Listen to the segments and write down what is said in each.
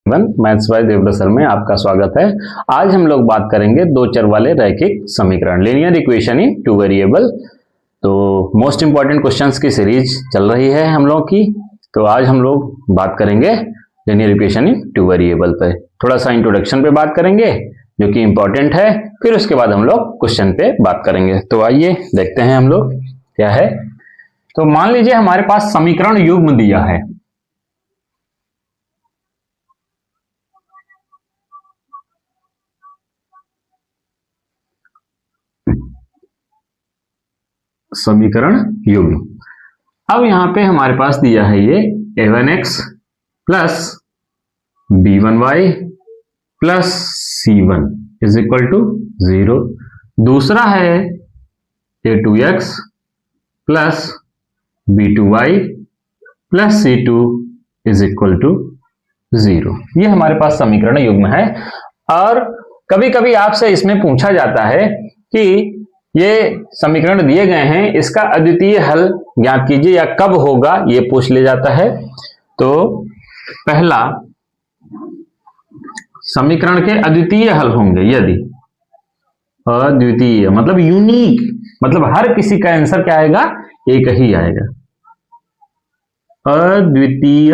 Maths by Devvrat sir में आपका स्वागत है। आज हम लोग बात करेंगे दो चर वाले रैखिक समीकरण, linear equation in two variable. तो मोस्ट इंपॉर्टेंट क्वेश्चंस की सीरीज चल रही है हम लोग की। तो आज हम लोग बात करेंगे linear equation in two variable पे। थोड़ा सा इंट्रोडक्शन पे बात करेंगे जो कि इंपॉर्टेंट है, फिर उसके बाद हम लोग क्वेश्चन पे बात करेंगे। तो आइए देखते हैं हम लोग क्या है। तो मान लीजिए हमारे पास समीकरण युग्म दिया है। समीकरण युग्म। अब यहां पे हमारे पास दिया है ये a1x plus b1y plus c1 is equal to 0। दूसरा है a2x plus b2y plus c2 is equal to 0। ये हमारे पास समीकरण युग्म है। और कभी कभी आपसे इसमें पूछा जाता है कि ये समीकरण दिए गए हैं, इसका अद्वितीय हल ज्ञात कीजिए या कब होगा, ये पूछ लिया जाता है। तो पहला, समीकरण के अद्वितीय हल होंगे यदि, अद्वितीय मतलब यूनिक, मतलब हर किसी का आंसर क्या आएगा, एक ही आएगा। अद्वितीय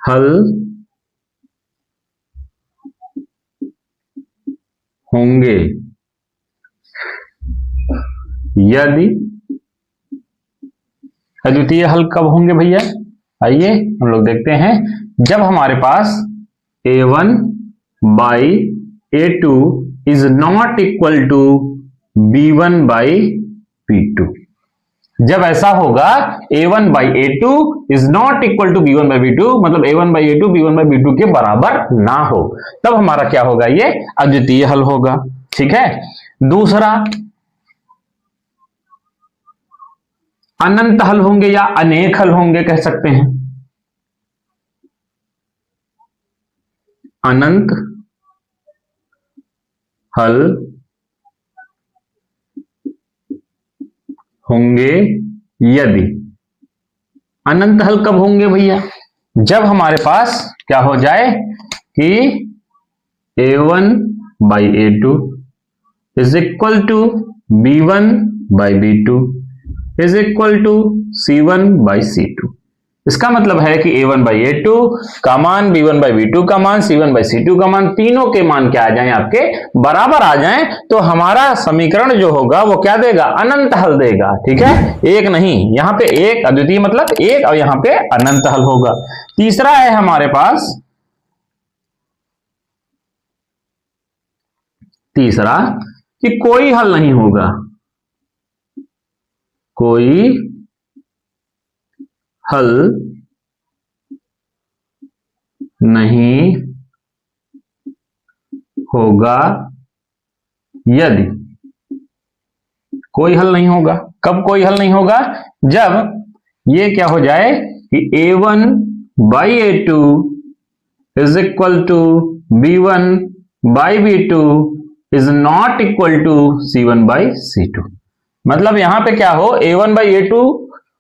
हल होंगे यदि, अद्वितीय हल कब होंगे भैया, आइए हम लोग देखते हैं। जब हमारे पास a1 by a2 is not equal to b1 by b2। जब ऐसा होगा a1 by a2 is not equal to b1 by b2, मतलब a1 by a2 b1 by b2 के बराबर ना हो, तब हमारा क्या होगा, ये अद्वितीय हल होगा। ठीक है। दूसरा, अनंत हल होंगे या अनेक हल होंगे कह सकते हैं। अनंत हल होंगे यदि, अनंत हल कब होंगे भैया, जब हमारे पास क्या हो जाए कि a1 by a2 is equal to b1 by b2 is equal to c1 by c2। इसका मतलब है कि a1 बाई a2 का मान, b1 बाई b2 का मान, c1 बाई c2 का मान, तीनों के मान क्या आ जाएं, आपके बराबर आ जाएं, तो हमारा समीकरण जो होगा वो क्या देगा, अनंत हल देगा। ठीक है, एक नहीं, यहां पे एक अद्वितीय मतलब एक, और यहां पे अनंत हल होगा। तीसरा है हमारे पास, तीसरा कि कोई हल नहीं होगा, कोई हल नहीं होगा यदि, कोई हल नहीं होगा, कब कोई हल नहीं होगा, जब ये क्या हो जाए कि a1 by a2 is equal to b1 by b2 is not equal to c1 by c2। मतलब यहां पे क्या हो, a1 by a2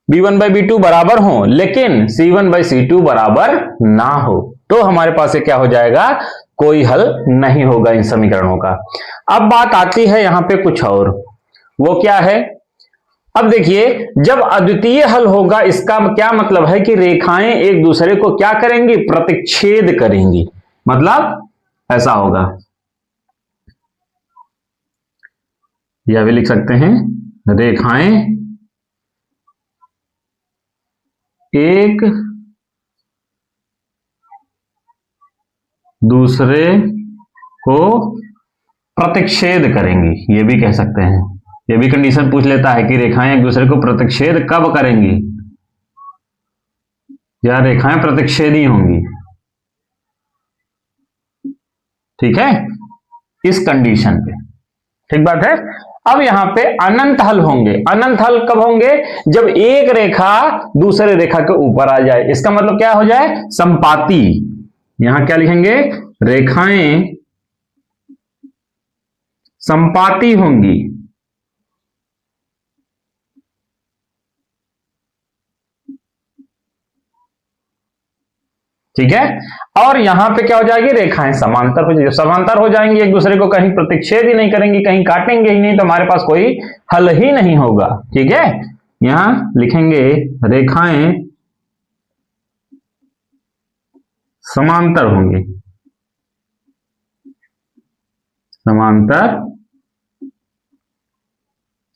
b1 by b2 बराबर हो, लेकिन c1 बाई c2 बराबर ना हो, तो हमारे पास ये क्या हो जाएगा, कोई हल नहीं होगा इन समीकरणों का। अब बात आती है यहां पे कुछ और, वो क्या है। अब देखिए, जब अद्वितीय हल होगा, इसका क्या मतलब है कि रेखाएं एक दूसरे को क्या करेंगी, प्रतिच्छेद करेंगी। मतलब ऐसा होगा, यह भी लिख सकते हैं, रेखाएं एक दूसरे को प्रतिच्छेद करेंगी, ये भी कह सकते हैं। ये भी कंडीशन पूछ लेता है कि रेखाएं एक दूसरे को प्रतिच्छेद कब करेंगी, या रेखाएं प्रतिच्छेदी होंगी। ठीक है, इस कंडीशन पे, ठीक बात है। अब यहां पे अनंत हल होंगे, अनंत हल कब होंगे, जब एक रेखा दूसरे रेखा के ऊपर आ जाए, इसका मतलब क्या हो जाए, संपाती। यहां क्या लिखेंगे, रेखाएं संपाती होंगी। ठीक है। और यहां पे क्या हो जाएगी, रेखाएं समांतर हो जाएगी। समांतर हो जाएंगी एक दूसरे को, कहीं प्रतिच्छेद ही नहीं करेंगी, कहीं काटेंगे ही नहीं, तो हमारे पास कोई हल ही नहीं होगा। ठीक है, यहां लिखेंगे रेखाएं समांतर होंगी, समांतर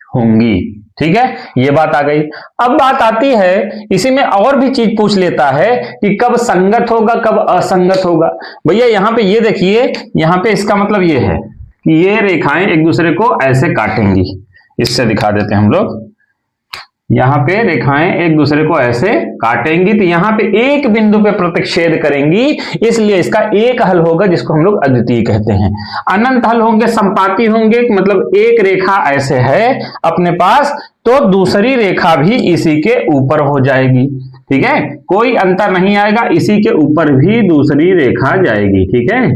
होंगी। ठीक है, ये बात आ गई। अब बात आती है, इसी में और भी चीज पूछ लेता है कि कब संगत होगा, कब असंगत होगा। भैया यहां पे ये देखिए, यहां पे इसका मतलब ये है कि ये रेखाएं एक दूसरे को ऐसे काटेंगी। इससे दिखा देते हैं हम लोग, यहां पे रेखाएं एक दूसरे को ऐसे काटेंगी, तो यहां पे एक बिंदु पे प्रतिच्छेद करेंगी, इसलिए इसका एक हल होगा जिसको हम लोग अद्वितीय कहते हैं। अनंत हल होंगे, संपाती होंगे, मतलब एक रेखा ऐसे है अपने पास तो दूसरी रेखा भी इसी के ऊपर हो जाएगी। ठीक है, कोई अंतर नहीं आएगा, इसी के ऊपर भी दूसरी रेखा जाएगी। ठीक है,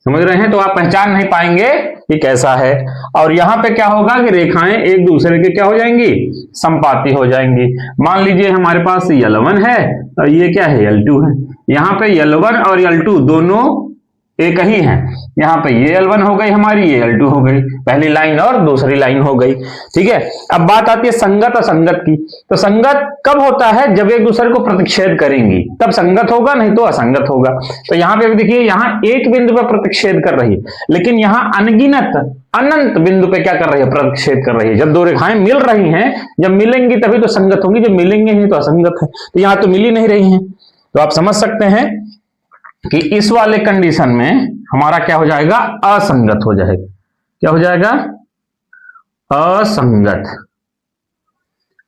समझ रहे हैं, तो आप पहचान नहीं पाएंगे कि कैसा है। और यहां पे क्या होगा कि रेखाएं एक दूसरे के क्या हो जाएंगी, संपाती हो जाएंगी। मान लीजिए हमारे पास L1 है और ये क्या है, L2 है। यहां पे L1 और L2 दोनों एक ही है, यहां पे ये L1 हो गई हमारी, ये L2 हो गई, पहली लाइन और दूसरी लाइन हो गई। ठीक है, अब बात आती है संगत असंगत की। तो संगत कब होता है, जब एक दूसरे को प्रतिच्छेद करेंगी तब संगत होगा, नहीं तो असंगत होगा। तो यहां पे देखिए, यहां एक बिंदु पर प्रतिच्छेद कर रही है, लेकिन यहां अनगिनत अनंत बिंदु पे क्या कर रही है, प्रतिच्छेद कर रही है। जब दो रेखाएं मिल रही हैं, जब मिलेंगी तभी तो संगत होंगी, जब मिलेंगे नहीं तो असंगत है। तो यहां तो मिल ही नहीं रही है, तो आप समझ सकते हैं कि इस वाले कंडीशन में हमारा क्या हो जाएगा, असंगत हो जाएगा। क्या हो जाएगा, असंगत।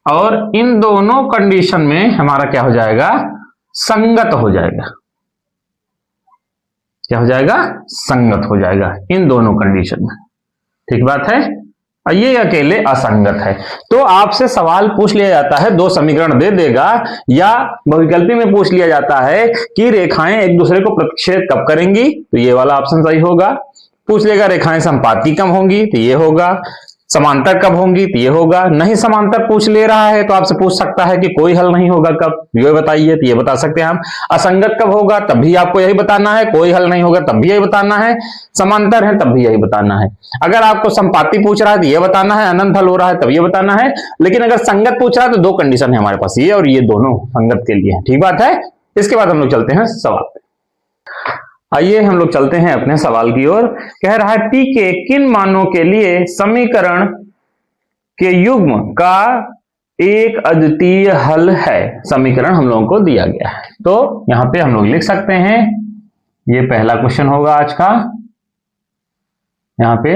और इन दोनों कंडीशन में हमारा क्या हो जाएगा, संगत हो जाएगा। क्या हो जाएगा, संगत हो जाएगा इन दोनों कंडीशन में। ठीक बात है, और ये अकेले असंगत है। तो आपसे सवाल पूछ लिया जाता है, दो समीकरण दे देगा, या बहुविकल्पी में पूछ लिया जाता है कि रेखाएं एक दूसरे को प्रतिच्छेद कब करेंगी, तो ये वाला ऑप्शन सही होगा। पूछ लेगा रेखाएं संपाती कब होंगी, तो ये होगा। समांतर कब होंगी, तो ये होगा। नहीं समांतर पूछ ले रहा है तो आपसे पूछ सकता है कि कोई हल नहीं होगा कब, ये बताइए, तो ये बता सकते हैं हम। असंगत कब होगा, तब भी आपको यही बताना है। कोई हल नहीं होगा तब भी यही बताना है। समांतर है तब भी यही बताना है। अगर आपको संपाती पूछ रहा है तो ये बताना है, अनंत हल हो रहा है तब ये बताना है। लेकिन अगर संगत पूछ रहा है तो दो कंडीशन है हमारे पास, ये और ये दोनों संगत के लिए है। ठीक बात है, इसके बाद हम लोग चलते हैं सवाल पे। आइए हम लोग चलते हैं अपने सवाल की ओर। कह रहा है P के किन मानों के लिए समीकरण के युग्म का एक अद्वितीय हल है। समीकरण हम लोगों को दिया गया है, तो यहां पे हम लोग लिख सकते हैं, ये पहला क्वेश्चन होगा आज का। यहां पे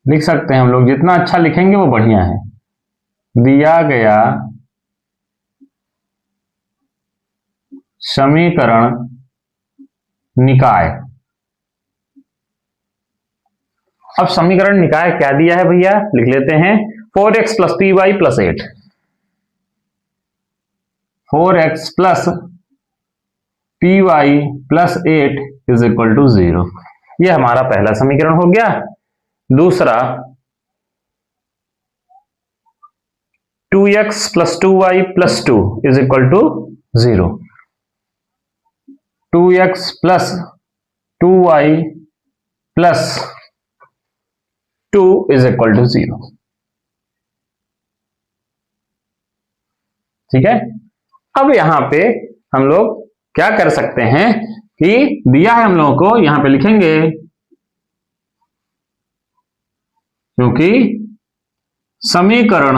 लिख सकते हैं हम लोग, जितना अच्छा लिखेंगे वो बढ़िया है। दिया गया समीकरण निकाय। अब समीकरण निकाय क्या दिया है भैया, लिख लेते हैं 4x + py + 8। 4x + py + 8 = 0। ये हमारा पहला समीकरण हो गया। दूसरा 2x + 2y + 2 = 0। 2x + 2y + 2 = 0। ठीक है, अब यहां पे हम लोग क्या कर सकते हैं कि दिया है हम लोगों को, यहां पे लिखेंगे, क्योंकि समीकरण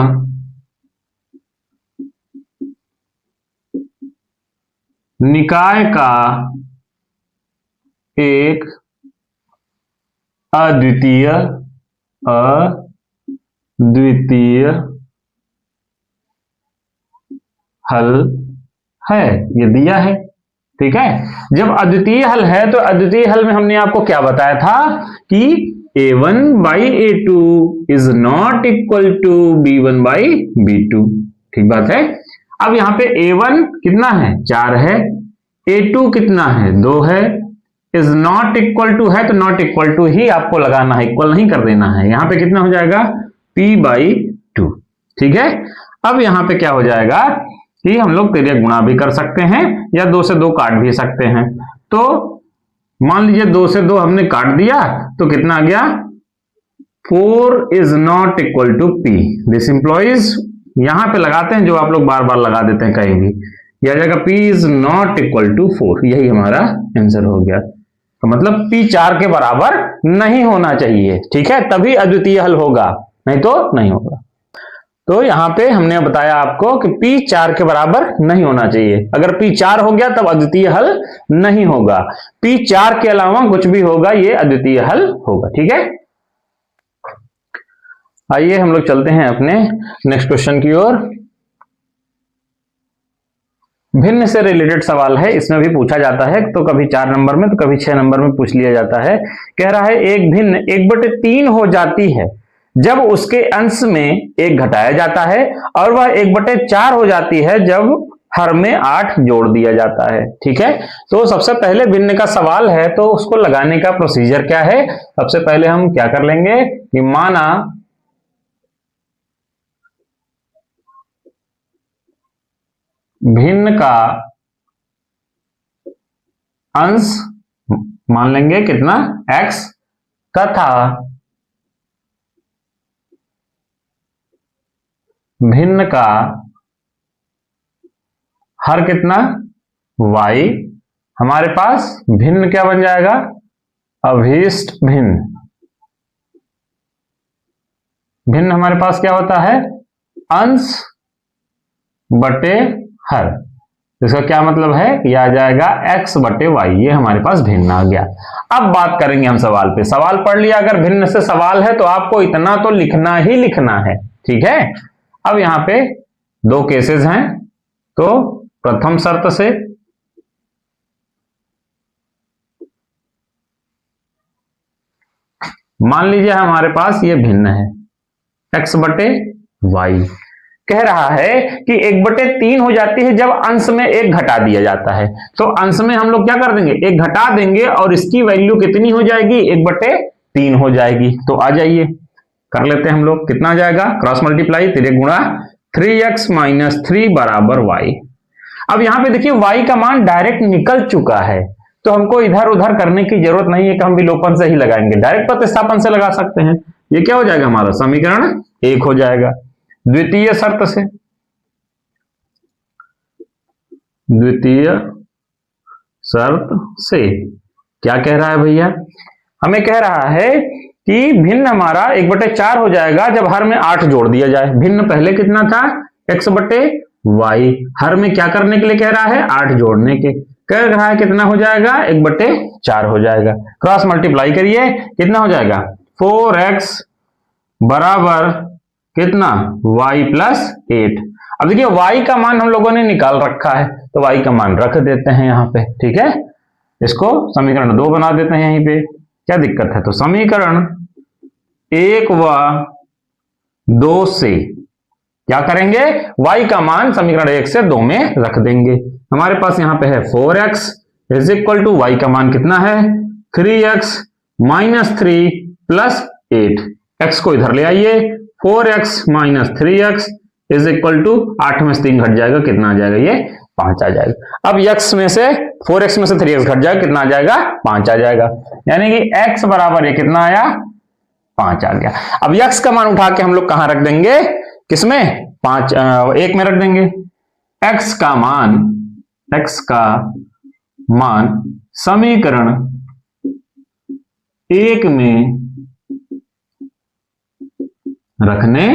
निकाय का एक अद्वितीय हल है, ये दिया है। ठीक है, जब अद्वितीय हल है तो अद्वितीय हल में हमने आपको क्या बताया था कि a1/a2 is not equal to b1/b2। ठीक बात है। अब यहां पे a1 कितना है, 4 है, a2 कितना है, 2 है, इज नॉट इक्वल टू है तो नॉट इक्वल टू ही आपको लगाना है, इक्वल नहीं कर देना है। यहां पे कितना हो जाएगा, p/2। ठीक है, अब यहां पे क्या हो जाएगा कि हम लोग तिर्यक गुणा भी कर सकते हैं या 2 से 2 काट भी सकते हैं। तो मान लीजिए 2 से 2 हमने काट दिया तो कितना आ गया, 4 is not equal to p. This implies, यहां पे लगाते हैं जो आप लोग बार बार लगा देते हैं कहीं भी, यह आ जाएगा p is not equal to 4। यही हमारा आंसर हो गया। तो मतलब पी 4 के बराबर नहीं होना चाहिए, ठीक है, तभी अद्वितीय हल होगा, नहीं तो नहीं होगा। तो यहां पे हमने बताया आपको कि P 4 के बराबर नहीं होना चाहिए। अगर P 4 हो गया तब अद्वितीय हल नहीं होगा, P 4 के अलावा कुछ भी होगा ये अद्वितीय हल होगा, ठीक है। आइए हम लोग चलते हैं अपने नेक्स्ट क्वेश्चन की ओर। भिन्न से रिलेटेड सवाल है, इसमें भी पूछा जाता है, तो कभी 4 नंबर में तो कभी 6 नंबर में पूछ लिया जाता है। कह रहा है एक भिन्न 1/3 हो जाती है जब उसके अंश में 1 घटाया जाता है, और वह 1/4 हो जाती है जब हर में 8 जोड़ दिया जाता है, ठीक है। तो सबसे पहले भिन्न का सवाल है, तो उसको लगाने का प्रोसीजर क्या है। सबसे पहले हम क्या कर लेंगे कि माना भिन्न का अंश मान लेंगे कितना, x, तथा भिन्न का हर कितना, y। हमारे पास भिन्न क्या बन जाएगा, अभीष्ट भिन्न। भिन्न हमारे पास क्या होता है, अंश बटे हर। इसका क्या मतलब है, यह आ जाएगा x बटे y। ये हमारे पास भिन्न आ गया। अब बात करेंगे हम सवाल पे। सवाल पढ़ लिया, अगर भिन्न से सवाल है तो आपको इतना तो लिखना ही लिखना है, ठीक है। अब यहां पे 2 केसेस हैं, तो प्रथम शर्त से मान लीजिए हमारे पास ये भिन्न है x बटे y। कह रहा है कि 1/3 हो जाती है जब अंश में 1 घटा दिया जाता है। तो अंश में हम लोग क्या कर देंगे, 1 घटा देंगे और इसकी वैल्यू कितनी हो जाएगी, 1/3 हो जाएगी। तो आ जाइए कर लेते हैं हम लोग, कितना आ जाएगा, क्रॉस मल्टीप्लाई, तिर्यक गुणा 3x - 3 बराबर y। अब यहां पे देखिए y का मान डायरेक्ट निकल चुका है, तो हमको इधर उधर करने की जरूरत नहीं है कि हम विलोपन से ही लगाएंगे, डायरेक्ट प्रतिस्थापन से लगा सकते हैं। ये क्या हो जाएगा, हमारा समीकरण 1 हो जाएगा। द्वितीय शर्त से, द्वितीय शर्त से क्या कह रहा है भैया, हमें कह रहा है कि भिन्न हमारा 1/4 हो जाएगा जब हर में 8 जोड़ दिया जाए। भिन्न पहले कितना था, x बटे y। हर में क्या करने के लिए कह रहा है, 8 जोड़ने के। कह रहा है कितना हो जाएगा, 1/4 हो जाएगा। क्रॉस मल्टीप्लाई करिए, कितना हो जाएगा, 4x बराबर कितना, y + 8। अब देखिए y का मान हम लोगों ने निकाल रखा है, तो y का मान रख देते हैं यहाँ पे, ठीक है। इसको समीकरण 2 बना देते हैं यहीं पे, क्या दिक्कत है। तो समीकरण 1 व 2 से क्या करेंगे, y का मान समीकरण 1 से 2 में रख देंगे। हमारे पास यहाँ पे है 4x = y का मान कितना है, 3x - 3 + 8। x को इधर ले आइए, 4x - 3x = 8 में से 3 घट जाएगा, कितना आ जाएगा, ये 5 आ जाएगा। अब x में से 4x में से 3x घट जाएगा, कितना आ जाएगा, 5 आ जाएगा। यानी कि x बराबर ये कितना आया, 5 आ गया। अब x का मान उठा के हम लोग कहां रख देंगे, किसमें, 1 में रख देंगे। x का मान समीकरण 1 में रखने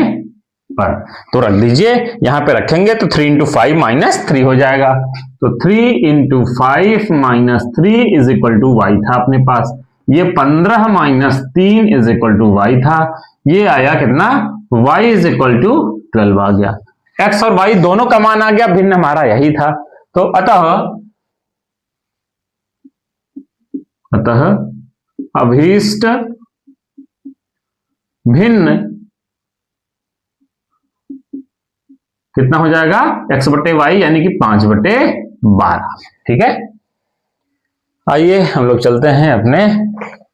पर, तो रख दीजिए, यहां पे रखेंगे तो 3 × 5 - 3 हो जाएगा। तो 3 × 5 - 3 = y था अपने पास। ये 15 - 3 = y था। ये आया कितना, y = 12 आ गया। x और y दोनों का मान आ गया, भिन्न हमारा यही था। तो अतः अभीष्ट भिन्न कितना हो जाएगा, x बटे y, यानी कि 5/12, ठीक है। आइए हम लोग चलते हैं अपने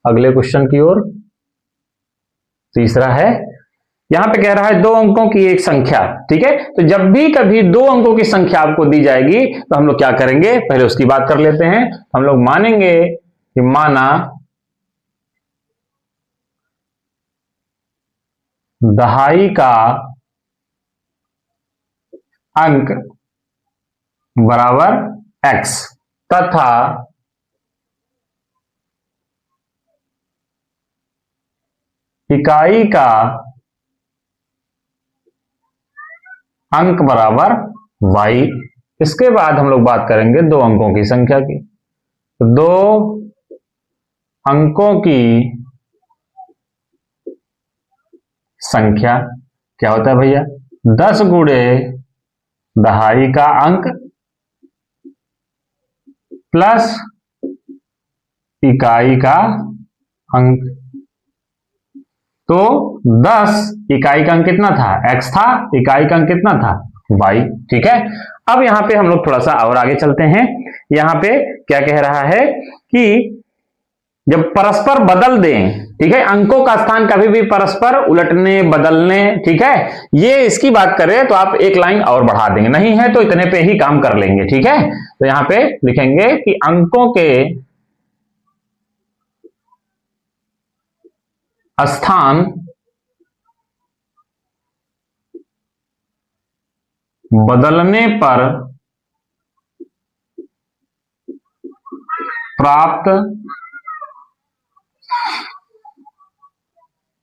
अगले क्वेश्चन की ओर। तीसरा है यहां पे कह रहा है 2 अंकों की एक संख्या, ठीक है। तो जब भी कभी 2 अंकों की संख्या आपको दी जाएगी तो हम लोग क्या करेंगे, पहले उसकी बात कर लेते हैं। हम लोग मानेंगे कि माना दहाई का अंक बराबर x तथा इकाई का अंक बराबर y। इसके बाद हम लोग बात करेंगे 2 अंकों की संख्या की। तो 2 अंकों की संख्या क्या होता है भैया, 10 गुणे दहाई का अंक प्लस इकाई का अंक। तो 10 इकाई का अंक कितना था, x था, इकाई का अंक कितना था, y, ठीक है। अब यहां पे हम लोग थोड़ा सा और आगे चलते हैं। यहां पे क्या कह रहा है कि जब परस्पर बदल दें, ठीक है, अंकों का स्थान कभी भी परस्पर उलटने बदलने, ठीक है, ये इसकी बात करें तो आप एक लाइन और बढ़ा देंगे, नहीं है तो इतने पे ही काम कर लेंगे, ठीक है। तो यहां पे लिखेंगे कि अंकों के स्थान बदलने पर प्राप्त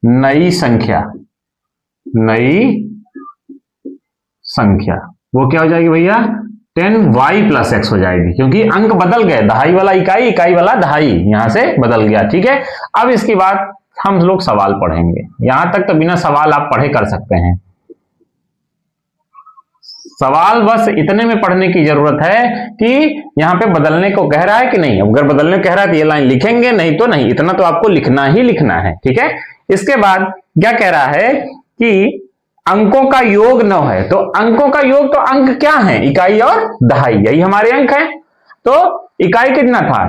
नई संख्या वो क्या हो जाएगी भैया, 10y प्लस x हो जाएगी, क्योंकि अंक बदल गए, दहाई वाला इकाई, इकाई वाला दहाई, यहां से बदल गया, ठीक है। अब इसके बाद हम लोग सवाल पढ़ेंगे। यहां तक तो बिना सवाल आप पढ़े कर सकते हैं। सवाल बस इतने में पढ़ने की जरूरत है कि यहां पे बदलने को कह रहा है कि नहीं। अगर बदलने को कह रहा है तो ये लाइन लिखेंगे, नहीं तो नहीं, इतना तो आपको लिखना ही लिखना है, ठीक है। इसके बाद क्या कह रहा है कि अंकों का योग 9 है। तो अंकों का योग, तो अंक क्या है, इकाई और दहाई, यही हमारे अंक हैं। तो इकाई कितना था,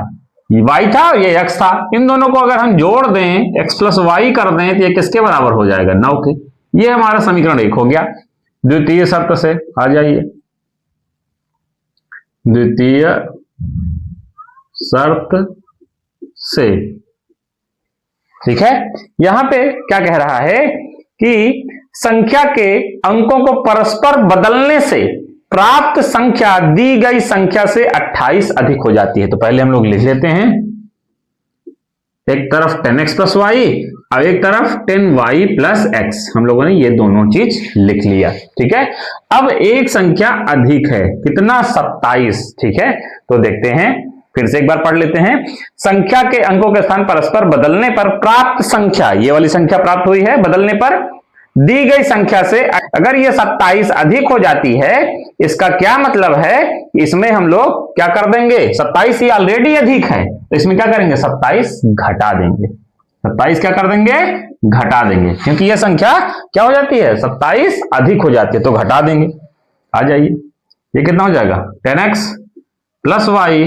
y था, ये x था। इन दोनों को अगर हम जोड़ दें, x प्लस वाई कर दें, तो ये किसके बराबर हो जाएगा, 9 के। ये हमारा समीकरण 1 हो गया। द्वितीय शर्त से आ जाइए, द्वितीय शर्त से, ठीक है। यहां पे क्या कह रहा है कि संख्या के अंकों को परस्पर बदलने से प्राप्त संख्या दी गई संख्या से 28 अधिक हो जाती है। तो पहले हम लोग लिख लेते हैं, एक तरफ 10x प्लस वाई और एक तरफ 10y प्लस x, हम लोगों ने ये दोनों चीज लिख लिया, ठीक है। अब एक संख्या अधिक है, कितना, 27, ठीक है। तो देखते हैं, फिर से एक बार पढ़ लेते हैं। संख्या के अंकों के स्थान परस्पर बदलने पर प्राप्त संख्या, ये वाली संख्या प्राप्त हुई है, बदलने पर दी गई संख्या से अगर ये 27 अधिक हो जाती है, इसका क्या मतलब है, इसमें हम लोग क्या कर देंगे, 27 ये ऑलरेडी अधिक है, तो इसमें क्या करेंगे, 27 घटा देंगे। 27 क्या कर देंगे, घटा देंगे, क्योंकि यह संख्या क्या हो जाती है, 27 अधिक हो जाती है, तो घटा देंगे। आ जाइए, ये कितना हो जाएगा, 10x प्लस वाई,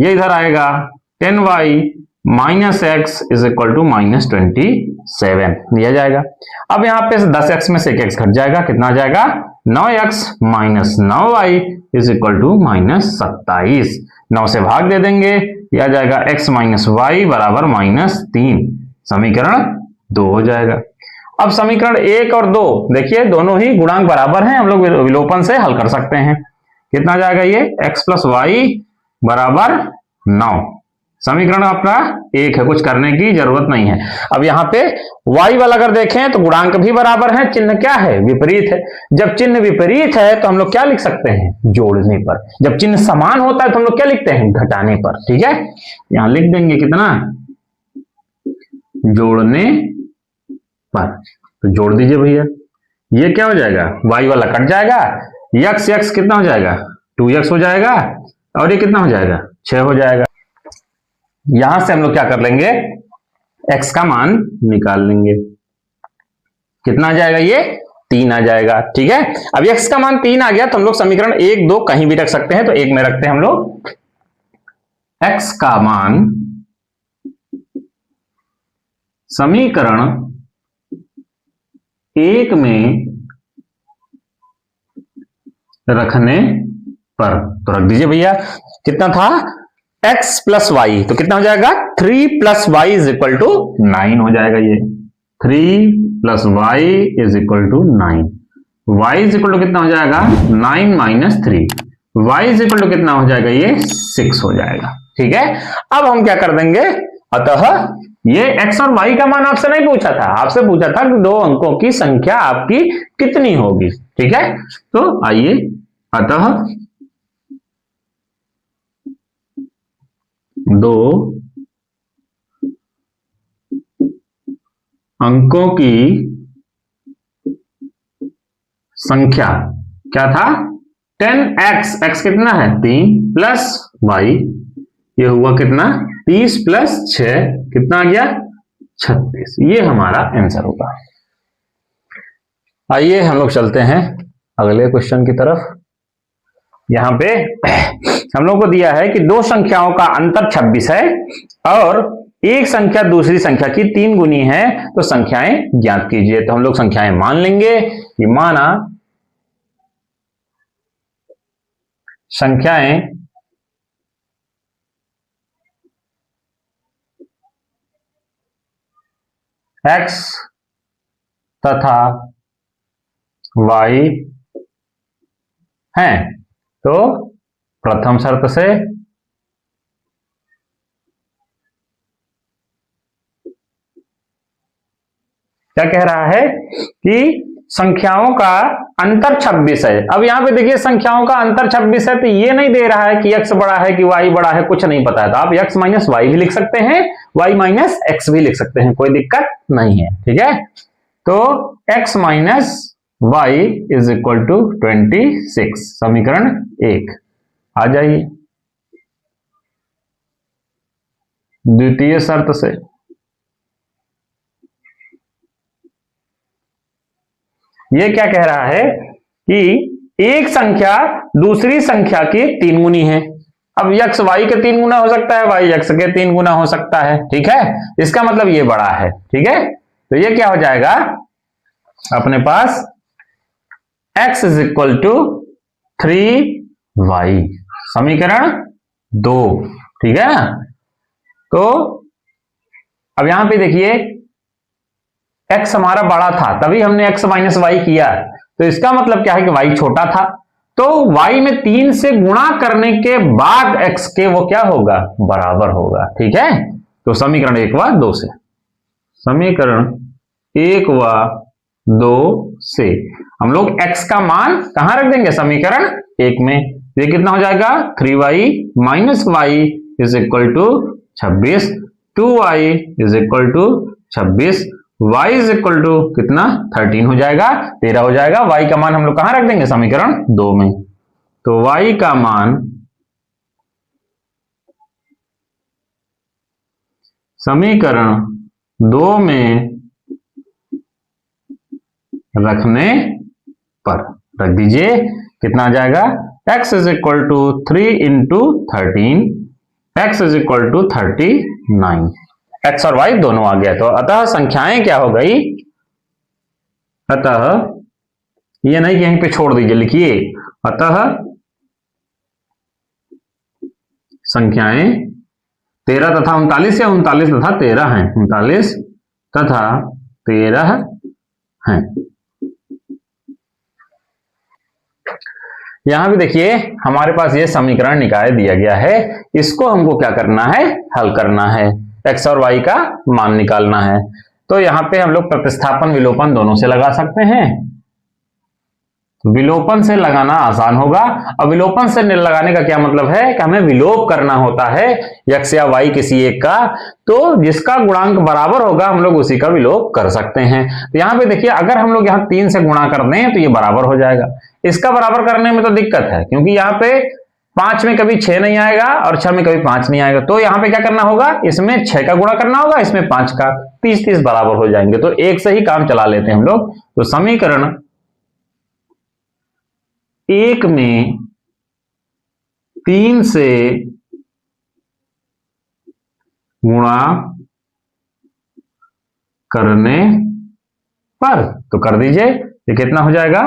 ये इधर आएगा 10y minus x is equal to -27 दिया जाएगा। अब यहां पे 10x में से एक x घट जाएगा, कितना आ जाएगा, 9x minus 9y is equal to -27। 9 से भाग दे देंगे, यह आ जाएगा x माइनस वाई बराबर -3। समीकरण 2 हो जाएगा। अब समीकरण 1 और 2 देखिए, दोनों ही गुणांक बराबर हैं, हम लोग विलोपन से हल कर सकते हैं। कितना आ जाएगा, ये x प्लस वाई बराबर 9। समीकरण अपना 1 है, कुछ करने की जरूरत नहीं है। अब यहां पे y वाला अगर देखें तो गुणांक भी बराबर है, चिन्ह क्या है, विपरीत है। जब चिन्ह विपरीत है तो हम लोग क्या लिख सकते हैं, जोड़ने पर। जब चिन्ह समान होता है तो हम लोग क्या लिखते हैं, घटाने पर, ठीक है। यहां लिख देंगे कितना, जोड़ने पर। तो जोड़ दीजिए भैया, ये क्या हो जाएगा, y वाला कट जाएगा, x कितना हो जाएगा, 2x हो जाएगा, और ये कितना हो जाएगा, 6 हो जाएगा। यहां से हम लोग क्या कर लेंगे, x का मान निकाल लेंगे, कितना आ जाएगा, ये 3 आ जाएगा, ठीक है। अब x का मान 3 आ गया तो हम लोग समीकरण 1 2 कहीं भी रख सकते हैं, तो 1 में रखते हैं हम लोग, x का मान समीकरण 1 में रखने पर, तो रख दीजिए भैया। कितना था, x प्लस वाई, तो कितना हो जाएगा 3 plus y is equal to 9 हो जाएगा। ये 3 plus y is equal to 9। Y is equal to कितना हो जाएगा 9 minus 3। Y is equal to कितना हो जाएगा, ये 6 हो जाएगा। ठीक है, अब हम क्या कर देंगे, अतः ये x और y का मान आपसे नहीं पूछा था, आपसे पूछा था कि 2 अंकों की संख्या आपकी कितनी होगी। ठीक है, तो आइए, अतः 2 अंकों की संख्या क्या था, 10x, x कितना है 3 प्लस y, ये हुआ कितना 30 प्लस 6 कितना आ गया 36। ये हमारा आंसर होगा। आइए हम लोग चलते हैं अगले क्वेश्चन की तरफ। यहां पे हम लोग को दिया है कि 2 संख्याओं का अंतर 26 है और एक संख्या दूसरी संख्या की 3 गुनी है, तो संख्याएं ज्ञात कीजिए। तो हम लोग संख्याएं मान लेंगे। ये माना संख्याएं x तथा y हैं, तो प्रथम शर्त से क्या कह रहा है कि संख्याओं का अंतर 26 है। अब यहां पे देखिए संख्याओं का अंतर 26 है, तो ये नहीं दे रहा है कि x बड़ा है कि y बड़ा है, कुछ नहीं पता है। तो आप x माइनस वाई भी लिख सकते हैं, y माइनस एक्स भी लिख सकते हैं, कोई दिक्कत नहीं है। ठीक है, तो x minus y is equal to 26, समीकरण 1। आ जाइए द्वितीय शर्त से। ये क्या कह रहा है कि एक संख्या दूसरी संख्या की 3 गुनी है। अब x y के 3 गुना हो सकता है, y x के 3 गुना हो सकता है। ठीक है, इसका मतलब ये बड़ा है। ठीक है, तो ये क्या हो जाएगा अपने पास x is equal to 3y, समीकरण 2। ठीक है ना, तो अब यहां पे देखिए x हमारा बड़ा था तभी हमने x माइनस वाई किया, तो इसका मतलब क्या है कि y छोटा था, तो y में 3 से गुणा करने के बाद x के वो क्या होगा बराबर होगा। ठीक है, तो समीकरण 1 व 2 से, समीकरण 1 व 2 से हम लोग x का मान कहां रख देंगे, समीकरण 1 में। ये कितना हो जाएगा 3y minus y is equal to 26, 2y is equal to 26, y is equal to कितना 13 हो जाएगा, 13 हो जाएगा। y का मान हम लोग कहां रख देंगे, समीकरण 2 में। तो y का मान समीकरण 2 में रखने पर रख दीजिए, कितना आ जाएगा x is equal to 3 into 13, x is equal to 39। x और y दोनों आ गया। तो अतः संख्याएं क्या हो गई, अतः ये नहीं कि यहीं पे छोड़ दीजिए, लिखिए अतः संख्याएं 13 तथा 39 या 39 तथा 13 हैं, 39 तथा 13 हैं। यहां भी देखिए हमारे पास ये समीकरण निकाय दिया गया है, इसको हमको क्या करना है, हल करना है, x और y का मान निकालना है। तो यहां पे हम लोग प्रतिस्थापन विलोपन दोनों से लगा सकते हैं। विलोपन से लगाना आसान होगा, और विलोपन से लगाने का क्या मतलब है कि हमें विलोप करना होता है x या y किसी एक का, तो जिसका गुणांक बराबर होगा हम लोग उसी का विलोप कर सकते हैं। तो यहां पे देखिए अगर हम लोग यहां 3 से गुणा कर दें तो ये बराबर हो जाएगा। इसका बराबर करने में तो दिक्कत है, क्योंकि यहाँ पे 5 में कभी 6 नहीं आएगा और 6 में कभी 5 नहीं आएगा। तो यहाँ पे क्या करना होगा, इसमें 6 का गुणा करना होगा, इसमें 5 का, 30-30 बराबर हो जाएंगे। तो एक से ही काम चला लेते हैं हम लोग। तो समीकरण 1 में 3 से गुणा करने पर। तो कर दीजिए, ये कितना हो जाएगा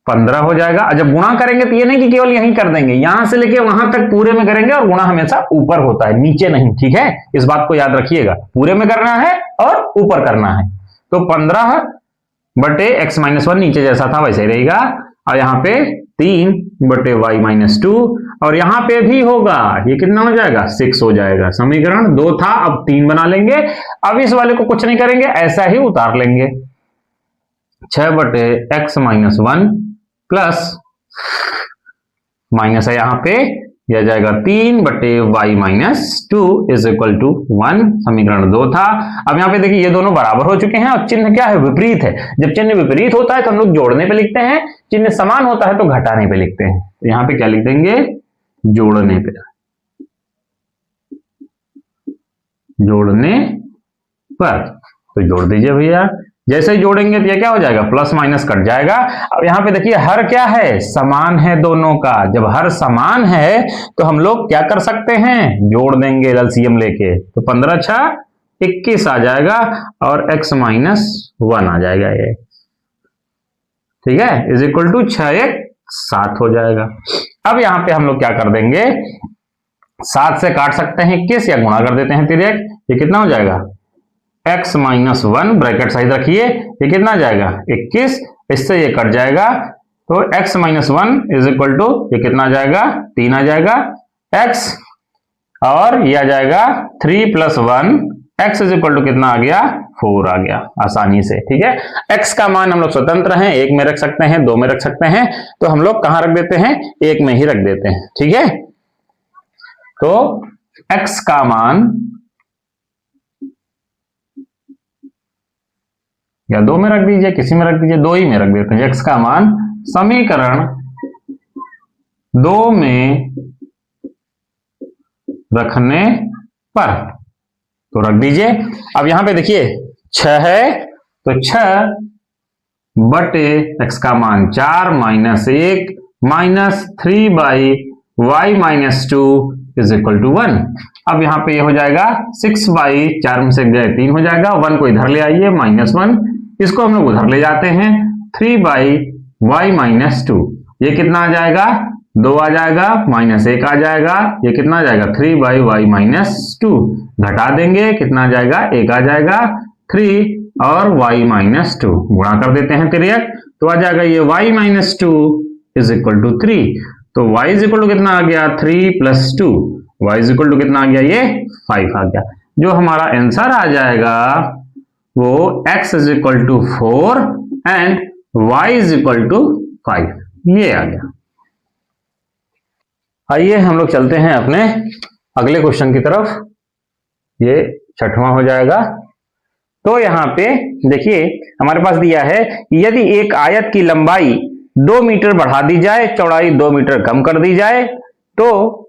15 हो जाएगा। और जब गुणा करेंगे तो ये नहीं कि केवल यहीं कर देंगे, यहां से लेके वहां तक पूरे में करेंगे, और गुणा हमेशा ऊपर होता है नीचे नहीं, ठीक है, इस बात को याद रखिएगा, पूरे में करना है और ऊपर करना है। तो 15 बटे x माइनस 1 नीचे जैसा था वैसे ही रहेगा, और यहाँ पे 3 बटे y माइनस 2, और यहां पे भी होगा, ये कितना हो जाएगा 6 हो जाएगा। समीकरण 2 था, अब 3 बना लेंगे। अब इस वाले को कुछ नहीं करेंगे, ऐसा ही उतार लेंगे। 6 बटे x माइनस 1 प्लस माइनस है यहां पे, यह जाएगा 3 बटे y minus 2 is equal to 1। समीकरण 2 था। अब यहां पे देखिए ये दोनों बराबर हो चुके हैं, और चिन्ह क्या है विपरीत है। जब चिन्ह विपरीत होता है तो हम लोग जोड़ने पे लिखते हैं, चिन्ह समान होता है तो घटाने पे लिखते हैं। तो यहां पे क्या लिख देंगे, जोड़ने पे, जोड़ने पर। तो जोड़ दीजिए भैया, जैसे ही जोड़ेंगे तो ये क्या हो जाएगा, प्लस माइनस कट जाएगा। अब यहां पे देखिए हर क्या है, समान है दोनों का। जब हर समान है तो हम लोग क्या कर सकते हैं, जोड़ देंगे एलसीएम लेके। तो 15 छः 21 आ जाएगा, और x माइनस 1 आ जाएगा ये, ठीक है, इज इक्वल टू 6 1 7 हो जाएगा। अब यहां पे हम लोग क्या कर देंगे, 7 से काट सकते हैं 21, या गुणा कर देते हैं तिर्यक। ये कितना हो जाएगा, x माइनस 1 ब्रैकेट सही रखिए, ये कितना आ जाएगा 21, इससे ये कट जाएगा। तो x minus 1 is equal to ये कितना आ जाएगा 3 आ जाएगा x, और ये आ जाएगा 3 plus 1, x is equal to कितना आ गया 4 आ गया आसानी से, ठीक है। x का मान हम लोग स्वतंत्र हैं, 1 में रख सकते हैं, 2 में रख सकते हैं, तो हम लोग कहां रख देते हैं, 1 में ही रख देते हैं, ठीक है। तो x का मान या 2 में रख दीजिए, किसी में रख दीजिए, 2 ही में रख देते हैं। x का मान समीकरण 2 में रखने पर, तो रख दीजिए। अब यहां पे देखिए 6 है, तो 6 बटे x का मान 4 minus 1 minus 3 by y minus 2 is equal to 1। अब यहां पे ये हो जाएगा 6 बाई 4 में से गए 3 हो जाएगा, 1 को इधर ले आइए माइनस 1, इसको हम लोग उधर ले जाते हैं, 3 बाई y माइनस 2, ये कितना आ जाएगा 2 आ जाएगा, माइनस 1 आ जाएगा, ये कितना आ जाएगा 3 बाई y माइनस 2, घटा देंगे कितना आ जाएगा 1 आ जाएगा, 3 और y माइनस 2 गुणा कर देते हैं तिर्यक, तो आ जाएगा ये y minus 2 is equal to 3। तो y इज इक्वल टू कितना आ गया 3 plus 2, y is equal to कितना आ गया ये 5 आ गया। जो हमारा आंसर आ जाएगा वो x is equal to 4 and y is equal to 5, ये आ गया। आइए हम लोग चलते हैं अपने अगले क्वेश्चन की तरफ, ये 6वां हो जाएगा। तो यहां पे देखिए हमारे पास दिया है यदि एक आयत की लंबाई 2 मीटर बढ़ा दी जाए, चौड़ाई 2 मीटर कम कर दी जाए, तो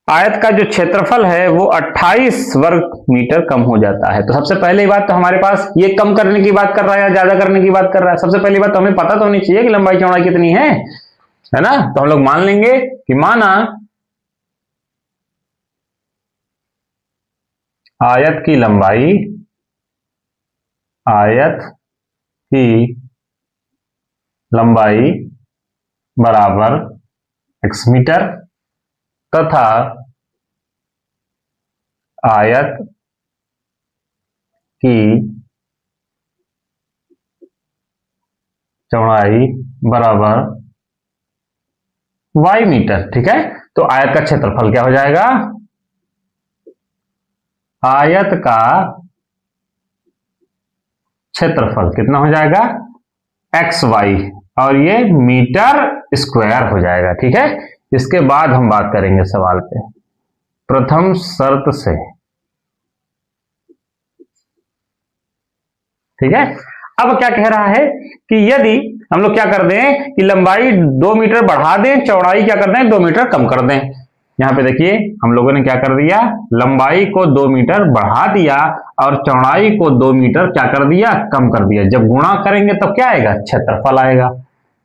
आयत का जो क्षेत्रफल है वो 28 वर्ग मीटर कम हो जाता है। तो सबसे पहली बात तो हमारे पास ये कम करने की बात कर रहा है या ज्यादा करने की बात कर रहा है। सबसे पहली बात तो हमें पता तो होनी चाहिए कि लंबाई चौड़ाई कितनी है ना। तो हम लोग मान लेंगे कि माना आयत की लंबाई बराबर x मीटर तथा आयत की चौड़ाई बराबर y मीटर, ठीक है। तो आयत का क्षेत्रफल क्या हो जाएगा, आयत का क्षेत्रफल कितना हो जाएगा xy, और ये मीटर स्क्वायर हो जाएगा, ठीक है। इसके बाद हम बात करेंगे सवाल पे प्रथम शर्त से, ठीक है। अब क्या कह रहा है कि यदि हम लोग क्या कर दें कि लंबाई 2 मीटर बढ़ा दें, चौड़ाई क्या कर दें 2 मीटर कम कर दें। यहां पे देखिए हम लोगों ने क्या कर दिया, लंबाई को 2 मीटर बढ़ा दिया और चौड़ाई को 2 मीटर क्या कर दिया कम कर दिया। जब गुणा करेंगे तब क्या आएगा, क्षेत्रफल आएगा।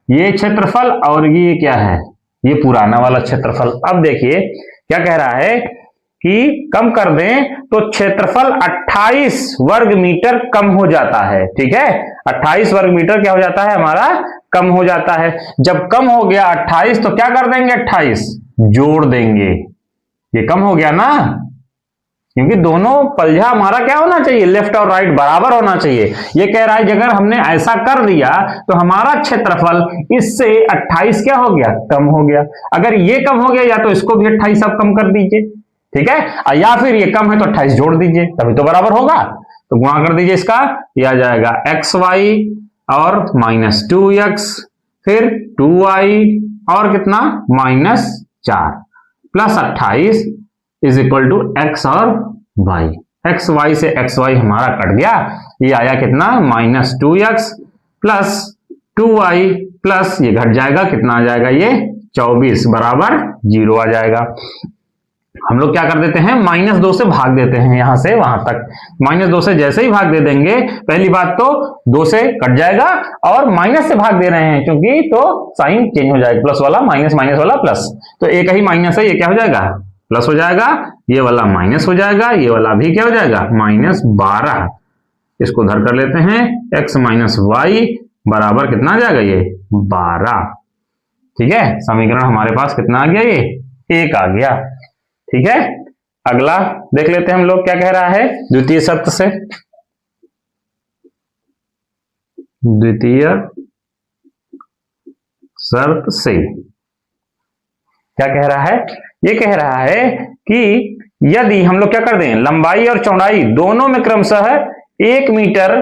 ये क्षेत्रफल और ये क्या है, ये पुराना वाला क्षेत्रफल। अब देखिए क्या कह रहा है कि कम कर दें तो क्षेत्रफल 28 वर्ग मीटर कम हो जाता है। ठीक है, 28 वर्ग मीटर क्या हो जाता है हमारा, कम हो जाता है। जब कम हो गया 28 तो क्या कर देंगे, 28 जोड़ देंगे, ये कम हो गया ना, क्योंकि दोनों पलझा हमारा क्या होना चाहिए, लेफ्ट और राइट बराबर होना चाहिए। ये कह रहा है कि अगर हमने ऐसा कर दिया तो हमारा क्षेत्रफल इससे 28 क्या हो गया, कम हो गया। अगर ये कम हो गया या तो इसको भी 28 आप कम कर दीजिए, ठीक है, या फिर ये कम है तो 28 जोड़ दीजिए, तभी तो बराबर होगा। तो गुणा कर दीजिए इसका, यह आ जाएगा xy और -2x, फिर 2y और कितना -4 plus 28 is equal to x और y। xy से xy हमारा कट गया, ये आया कितना -2x प्लस 2y प्लस ये घट जाएगा, कितना आ जाएगा ये 24 बराबर 0 आ जाएगा। हम लोग क्या कर देते हैं, -2 से भाग देते हैं, यहां से वहां तक। -2 से जैसे ही भाग दे देंगे, पहली बात तो 2 से कट जाएगा और माइनस से भाग दे रहे हैं क्योंकि तो साइन चेंज हो जाएगा, प्लस वाला माइनस, माइनस वाला प्लस, तो एक ही माइनस है, ये क्या हो जाएगा प्लस हो जाएगा, ये वाला माइनस हो जाएगा, ये वाला भी क्या हो जाएगा -12। इसको उधर कर लेते हैं, x -y बराबर कितना आ जाएगा ये 12। ठीक है, समीकरण हमारे पास कितना आ गया, ये 1 आ गया। ठीक है, अगला देख लेते हैं हम लोग क्या कह रहा है द्वितीय शर्त से। द्वितीय शर्त से क्या कह रहा है, ये कह रहा है कि यदि हम लोग क्या कर दें, लंबाई और चौड़ाई दोनों में क्रमशः 1 मीटर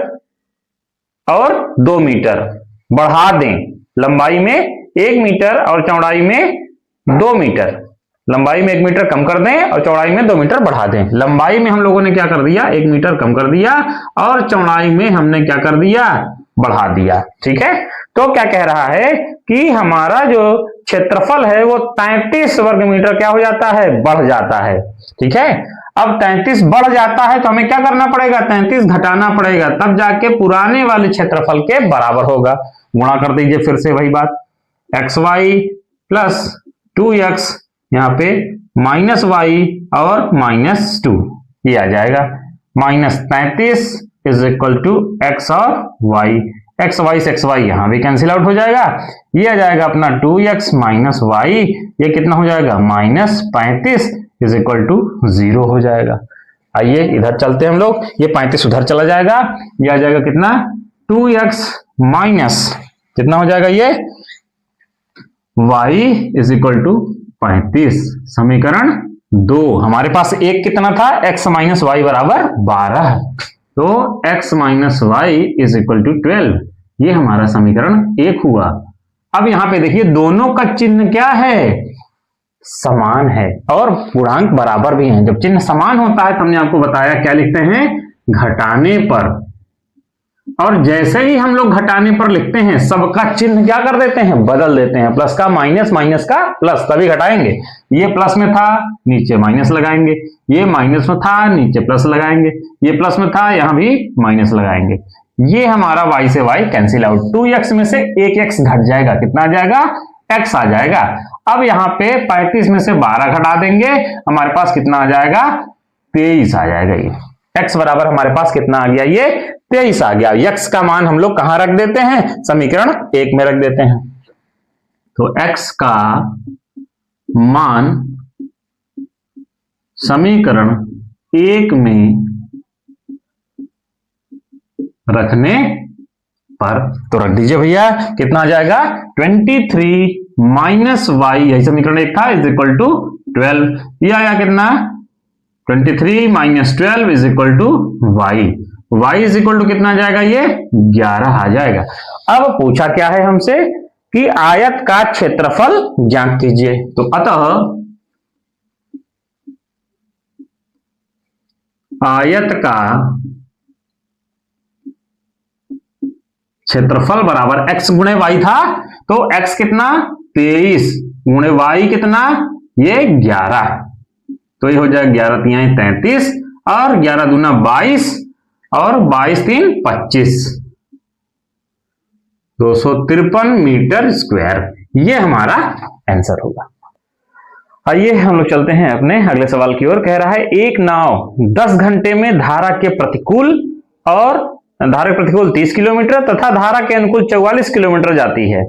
और 2 मीटर बढ़ा दें, लंबाई में 1 मीटर और चौड़ाई में 2 मीटर, लंबाई में 1 मीटर कम कर दें और चौड़ाई में 2 मीटर बढ़ा दें। लंबाई में हम लोगों ने क्या कर दिया, 1 मीटर कम कर दिया और चौड़ाई में हमने क्या कर दिया, बढ़ा दिया। ठीक है, तो क्या कह रहा है कि हमारा जो क्षेत्रफल है वो 33 वर्ग मीटर क्या हो जाता है, बढ़ जाता है। ठीक है, अब 33 बढ़ जाता है तो हमें क्या करना पड़ेगा, 33 घटाना पड़ेगा, तब जाके पुराने वाले क्षेत्रफल के बराबर होगा। गुणा कर दीजिए फिर से वही बात, xy प्लस 2x, यहाँ पे -y और -2, ये आ जाएगा -33 इज इक्वल टू x और y। xy से xy यहां भी कैंसिल आउट हो जाएगा, ये आ जाएगा अपना 2x -y, ये कितना हो जाएगा -35 इज इक्वल टू 0 हो जाएगा। आइए इधर चलते हैं हम लोग, ये 35 उधर चला जाएगा, ये आ जाएगा कितना 2x माइनस कितना हो जाएगा ये y इज इक्वल टू 35। समीकरण 2 हमारे पास एक कितना था, x -y बराबर 12, तो x -y is equal to 12, ये हमारा समीकरण 1 हुआ। अब यहां पे देखिए दोनों का चिन्ह क्या है, समान है और पूर्णांक बराबर भी हैं। जब चिन्ह समान होता है तो हमने आपको बताया क्या लिखते हैं, घटाने पर, और जैसे ही हम लोग घटाने पर लिखते हैं सबका चिन्ह क्या कर देते हैं, बदल देते हैं, प्लस का माइनस, माइनस का प्लस, तभी घटाएंगे। ये प्लस में था नीचे माइनस लगाएंगे, ये माइनस में था नीचे प्लस लगाएंगे, ये प्लस में था यहां भी माइनस लगाएंगे। ये हमारा y से y कैंसिल आउट, 2x में से एक x घट जाएगा, कितना आ जाएगा, x आ जाएगा। अब यहाँ पे 35 में से 12 घटा देंगे, हमारे पास कितना आ जाएगा, 23 आ जाएगा। ये x बराबर हमारे पास कितना आ गया, ये 23 आ गया। x का मान हम लोग कहां रख देते हैं, समीकरण 1 में रख देते हैं। तो x का मान समीकरण 1 में रखने पर तो रख दीजिए भैया, कितना आ जाएगा 23 माइनस वाई, यही समीकरण 1 था, इज इक्वल टू 12। ये आया कितना 23 minus 12 is equal to y, y is equal to कितना आ जाएगा, ये 11 आ जाएगा। अब पूछा क्या है हमसे कि आयत का क्षेत्रफल ज्ञात कीजिए, तो अतः आयत का क्षेत्रफल बराबर x गुणे वाई था, तो x कितना 23 गुणे वाई कितना, ये 11, तो ये हो जाएगा 11 तिहाई 33 और 11 दूना 22 और 22 तीन 25, 253 मीटर स्क्वायर, ये हमारा आंसर होगा। आइए हम लोग चलते हैं अपने अगले सवाल की ओर। कह रहा है एक नाव 10 घंटे में धारा के प्रतिकूल और धारा के प्रतिकूल 30 किलोमीटर तथा धारा के अनुकूल 44 किलोमीटर जाती है।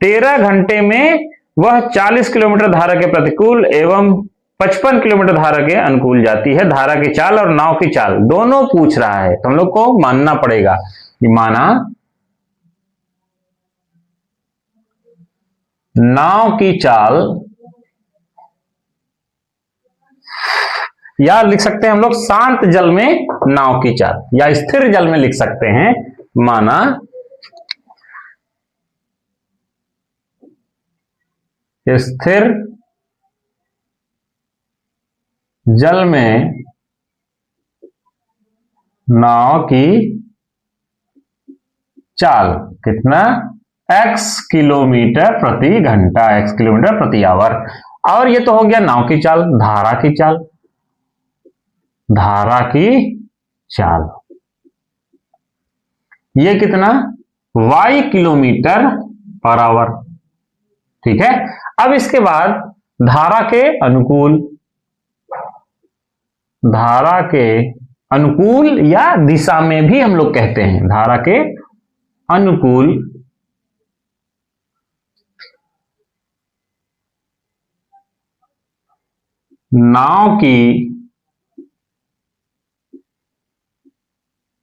13 घंटे में वह 40 किलोमीटर धारा के प्रतिकूल एवं 55 किलोमीटर धारा के अनुकूल जाती है। धारा की चाल और नाव की चाल दोनों पूछ रहा है, तो हम लोग को मानना पड़ेगा कि माना नाव की चाल, या लिख सकते हैं हम लोग शांत जल में नाव की चाल, या स्थिर जल में लिख सकते हैं। माना स्थिर जल में नाव की चाल कितना, x किलोमीटर प्रति घंटा, x किलोमीटर प्रति आवर। और ये तो हो गया नाव की चाल। धारा की चाल, धारा की चाल ये कितना, y किलोमीटर पर आवर। ठीक है। अब इसके बाद धारा के अनुकूल, धारा के अनुकूल या दिशा में भी हम लोग कहते हैं, धारा के अनुकूल नाव की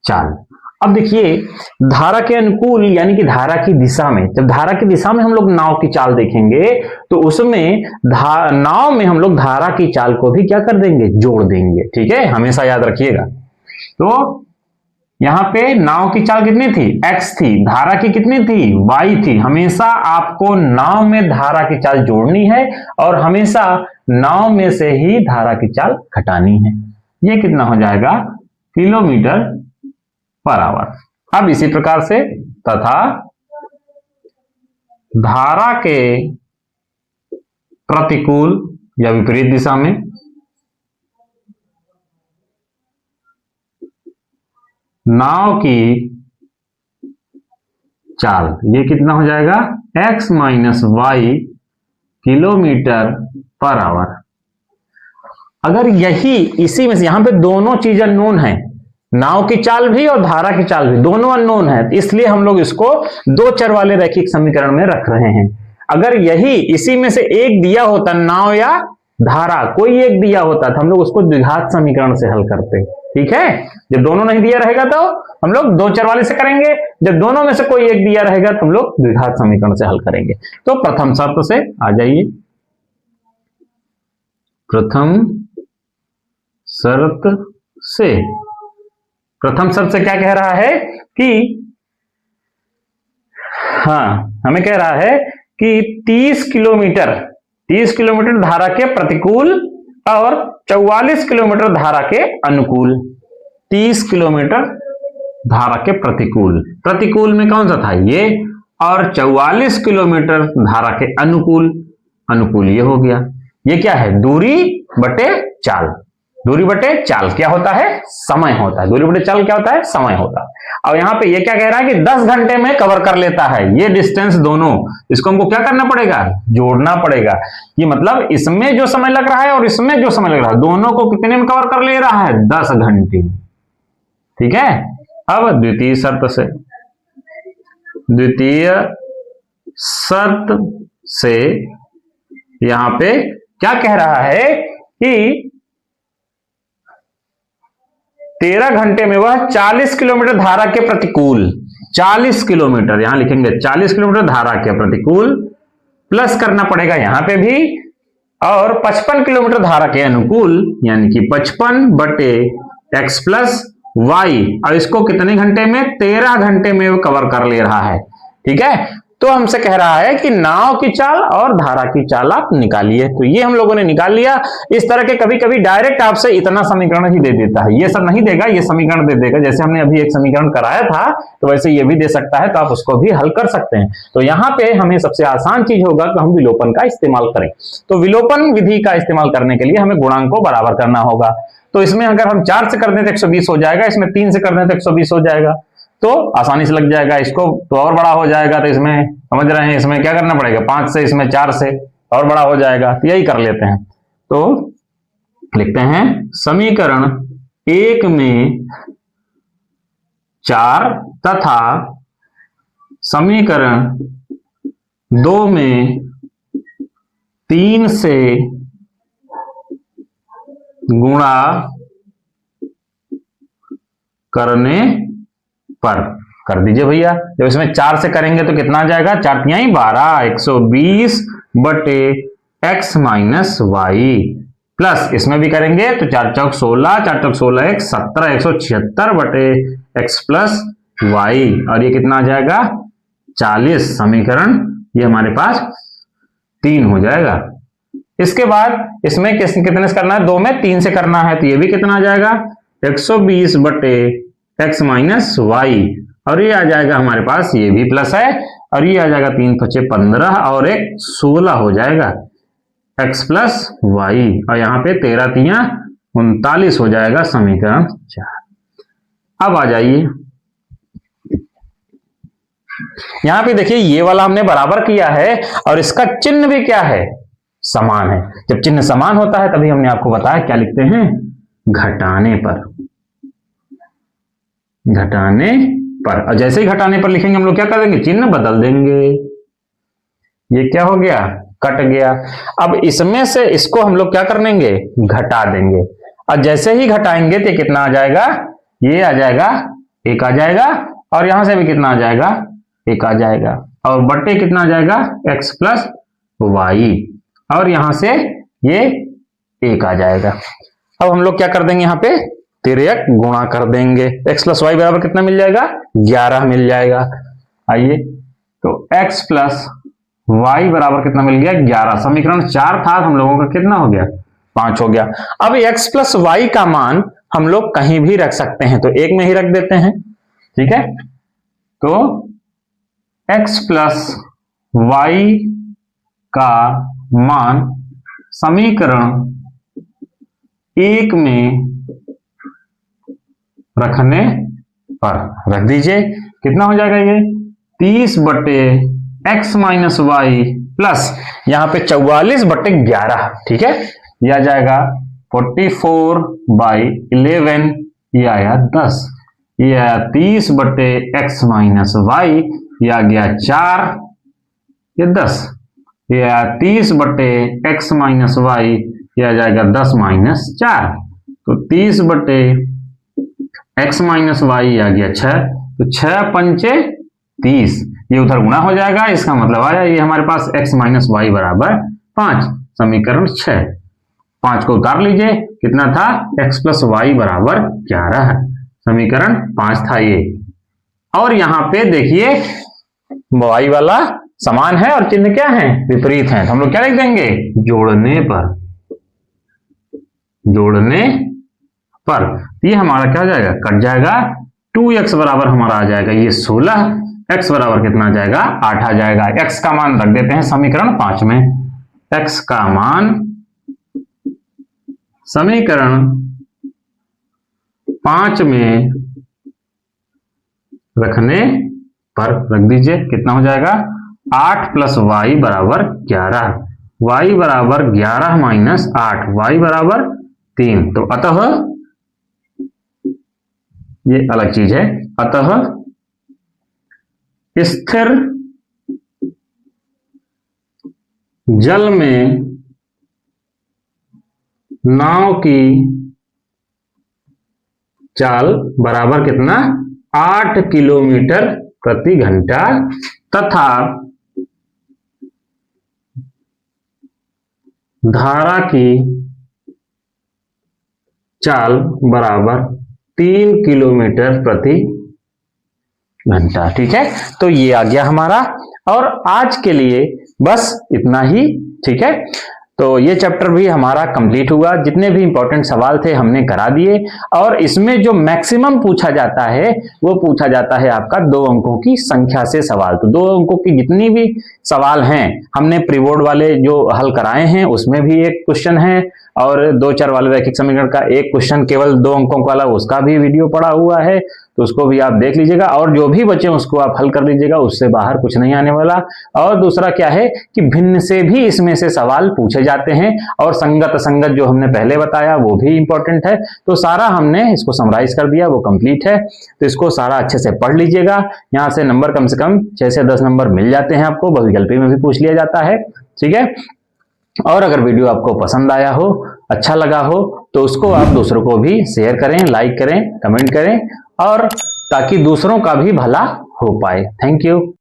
चाल। अब देखिए धारा के अनुकूल यानी कि धारा की दिशा में, जब धारा की दिशा में हम लोग नाव की चाल देखेंगे तो उसमें नाव में हम लोग धारा की चाल को भी क्या कर देंगे, जोड़ देंगे। ठीक है, हमेशा याद रखिएगा। तो यहां पे नाव की चाल कितनी थी, x थी, धारा की कितनी थी, y थी। हमेशा आपको नाव में धारा की चाल जोड़नी है और हमेशा नाव में से ही धारा की चाल घटानी है। ये कितना हो जाएगा, किलोमीटर पर आवर। अब इसी प्रकार से तथा धारा के प्रतिकूल या विपरीत दिशा में नाव की चाल, ये कितना हो जाएगा, x minus y kilometre per hour. अगर यही इसी में से यहां पे दोनों चीज अननोन है, नाव की चाल भी और धारा की चाल भी दोनों अननोन है, इसलिए हम लोग इसको दो चर वाले रैखिक समीकरण में रख रहे हैं। अगर यही इसी में से एक दिया होता, नाव या धारा कोई एक दिया होता, तो हम लोग उसको द्विघात समीकरण से हल करते। ठीक है, जब दोनों नहीं दिया रहेगा तो हम लोग दो चर वाले से करेंगे, जब दोनों में से कोई एक दिया रहेगा तो हम लोग द्विघात समीकरण से हल करेंगे। तो प्रथम शर्त से आ जाइए। प्रथम शर्त से, प्रथम शर्त से क्या कह रहा है कि हमें कह रहा है कि 30 किलोमीटर धारा के प्रतिकूल और 44 किलोमीटर धारा के अनुकूल। 30 किलोमीटर धारा के प्रतिकूल, प्रतिकूल में कौन सा था ये, और 44 किलोमीटर धारा के अनुकूल, अनुकूल ये हो गया। ये क्या है, दूरी बटे चाल। दूरी बटे चाल क्या होता है, समय होता है। दूरी बटे चाल क्या होता है, समय होता है। और यहां पे ये क्या कह रहा है कि 10 घंटे में कवर कर लेता है ये डिस्टेंस दोनों, इसको हमको क्या करना पड़ेगा, जोड़ना पड़ेगा। ये मतलब इसमें जो समय लग रहा है और इसमें जो समय लग रहा है, दोनों को कितने में कवर कर ले रहा है, 10 घंटे। ठीक है। अब द्वितीय शर्त से, द्वितीय शर्त से यहां पे क्या कह रहा है कि 13 घंटे में वह 40 किलोमीटर धारा के प्रतिकूल, 40 किलोमीटर यहां लिखेंगे, 40 किलोमीटर धारा के प्रतिकूल प्लस करना पड़ेगा यहां पे भी, और 55 किलोमीटर धारा के अनुकूल, यानी कि 55 बटे x प्लस वाई। और इसको कितने घंटे में, 13 घंटे में वो कवर कर ले रहा है। ठीक है। तो हमसे कह रहा है कि नाव की चाल और धारा की चाल आप निकालिए। तो ये हम लोगों ने निकाल लिया। इस तरह के कभी कभी डायरेक्ट आपसे इतना समीकरण ही दे देता है, ये सब नहीं देगा, ये समीकरण दे देगा। जैसे हमने अभी एक समीकरण कराया था तो वैसे ये भी दे सकता है, तो आप उसको भी हल कर सकते हैं। तो यहाँ पे हमें सबसे आसान चीज होगा कि हम विलोपन का इस्तेमाल करें। तो विलोपन विधि का इस्तेमाल करने के लिए हमें गुणांक को बराबर करना होगा। तो इसमें अगर हम 4 से कर दें तो 120 हो जाएगा, इसमें 3 से कर दें तो 120 हो जाएगा, तो आसानी से लग जाएगा। इसको तो और बड़ा हो जाएगा, तो इसमें समझ रहे हैं, इसमें क्या करना पड़ेगा, 5 से, इसमें 4 से, और बड़ा हो जाएगा, तो यही कर लेते हैं। तो लिखते हैं समीकरण 1 में 4 तथा समीकरण 2 में 3 से गुणा करने पर कर दीजिए भैया। जब इसमें 4 से करेंगे तो कितना आ जाएगा, 4 तिहाई 12, 120 बटे x माइनस वाई, प्लस इसमें भी करेंगे तो 4 चौक 16, 4 चौक 16 एक 17, 176 बटे x प्लस वाई, और ये कितना आ जाएगा 40। समीकरण ये हमारे पास 3 हो जाएगा। इसके बाद इसमें कितने से करना है, 2 में 3 से करना है, तो ये भी कितना आ जाएगा 120 बटे x माइनस वाई, और ये आ जाएगा हमारे पास, ये भी प्लस है, और ये आ जाएगा 3 5 15 और 1 16 हो जाएगा x प्लस वाई, और यहाँ पे 13 तिया 39 हो जाएगा समीकरण 4। अब आ जाइए यहाँ पे देखिए, ये वाला हमने बराबर किया है और इसका चिन्ह भी क्या है, समान है। जब चिन्ह समान होता है तभी हमने आपको बताया क्या लिखते हैं, घटाने पर, घटाने पर। और जैसे ही घटाने पर लिखेंगे हम लोग क्या कर देंगे, चिन्ह बदल देंगे। ये क्या हो गया, कट गया। अब इसमें से इसको हम लोग क्या कर देंगे, घटा देंगे, और जैसे ही घटाएंगे तो कितना आ जाएगा, ये आ जाएगा 1 आ जाएगा, और यहां से भी कितना आ जाएगा 1 आ जाएगा, और बटे कितना आ जाएगा x प्लस वाई, और यहां से ये 1 आ जाएगा। अब हम लोग क्या कर देंगे, यहाँ पे तिर्यक गुणा कर देंगे, x प्लस वाई बराबर कितना मिल जाएगा 11 मिल जाएगा। आइए तो x प्लस वाई बराबर कितना मिल गया 11। समीकरण 4 था, हम लोगों का कितना हो गया 5 हो गया। अब x प्लस वाई का मान हम लोग कहीं भी रख सकते हैं, तो 1 में ही रख देते हैं, ठीक है। तो x प्लस वाई का मान समीकरण 1 में रखने पर रख दीजिए, कितना हो जाएगा ये 30 बटे x माइनस वाई प्लस यहां पे 44 बटे 11, ठीक है। यह आ जाएगा 44 बाई 11, ये आया 10, ये आया 30 बटे x माइनस वाई, ये आ गया 4, ये 10, ये आया 30 बटे x माइनस वाई, ये आ जाएगा 10 माइनस 4, तो 30 बटे x माइनस वाई आ गया 6, तो 6 पंचे 30, ये उधर गुणा हो जाएगा, इसका मतलब आया ये हमारे पास x माइनस वाई बराबर 5। समीकरण 6, 5 को उतार लीजिए, कितना था x प्लस वाई बराबर 11 है, समीकरण 5 था ये। और यहां पे देखिए वाई वाला समान है और चिन्ह क्या है, विपरीत है, तो हम लोग क्या लिख देंगे, जोड़ने पर, जोड़ने पर। ये हमारा क्या हो जाएगा, कट जाएगा, 2x बराबर हमारा आ जाएगा ये 16, x बराबर कितना आ जाएगा 8 आ जाएगा। x का मान रख देते हैं समीकरण 5 में, x का मान समीकरण 5 में रखने पर रख दीजिए, कितना हो जाएगा 8 प्लस वाई बराबर 11, वाई बराबर 11 माइनस 8, वाई बराबर 3, तो अतः ये अलग चीज है, अतः स्थिर जल में नाव की चाल बराबर कितना 8 किलोमीटर प्रति घंटा तथा धारा की चाल बराबर 3 किलोमीटर प्रति घंटा, ठीक है। तो ये आ गया हमारा, और आज के लिए बस इतना ही, ठीक है। तो ये चैप्टर भी हमारा कंप्लीट हुआ, जितने भी इंपॉर्टेंट सवाल थे हमने करा दिए, और इसमें जो मैक्सिमम पूछा जाता है वो पूछा जाता है आपका 2 अंकों की संख्या से सवाल। तो 2 अंकों की जितनी भी सवाल हैं हमने प्री बोर्ड वाले जो हल कराए हैं उसमें भी एक क्वेश्चन है, और 2 चर वाले रैखिक समीकरण का एक क्वेश्चन केवल 2 अंकों वाला उसका भी वीडियो पड़ा हुआ है, तो उसको भी आप देख लीजिएगा और जो भी बचे उसको आप हल कर लीजिएगा, उससे बाहर कुछ नहीं आने वाला। और दूसरा क्या है कि भिन्न से भी इसमें से सवाल पूछे जाते हैं और संगत असंगत जो हमने पहले बताया वो भी इंपॉर्टेंट है। तो सारा हमने इसको समराइज कर दिया, वो कंप्लीट है। तो इसको सारा अच्छे से पढ़ लीजिएगा। यहाँ से नंबर कम से कम 6 से 10 नंबर मिल जाते हैं आपको, बहुविकल्पी में भी पूछ लिया जाता है। ठीक है, और अगर वीडियो आपको पसंद आया हो, अच्छा लगा हो, तो उसको आप दूसरों को भी शेयर करें, लाइक करें, कमेंट करें, और ताकि दूसरों का भी भला हो पाए। Thank you.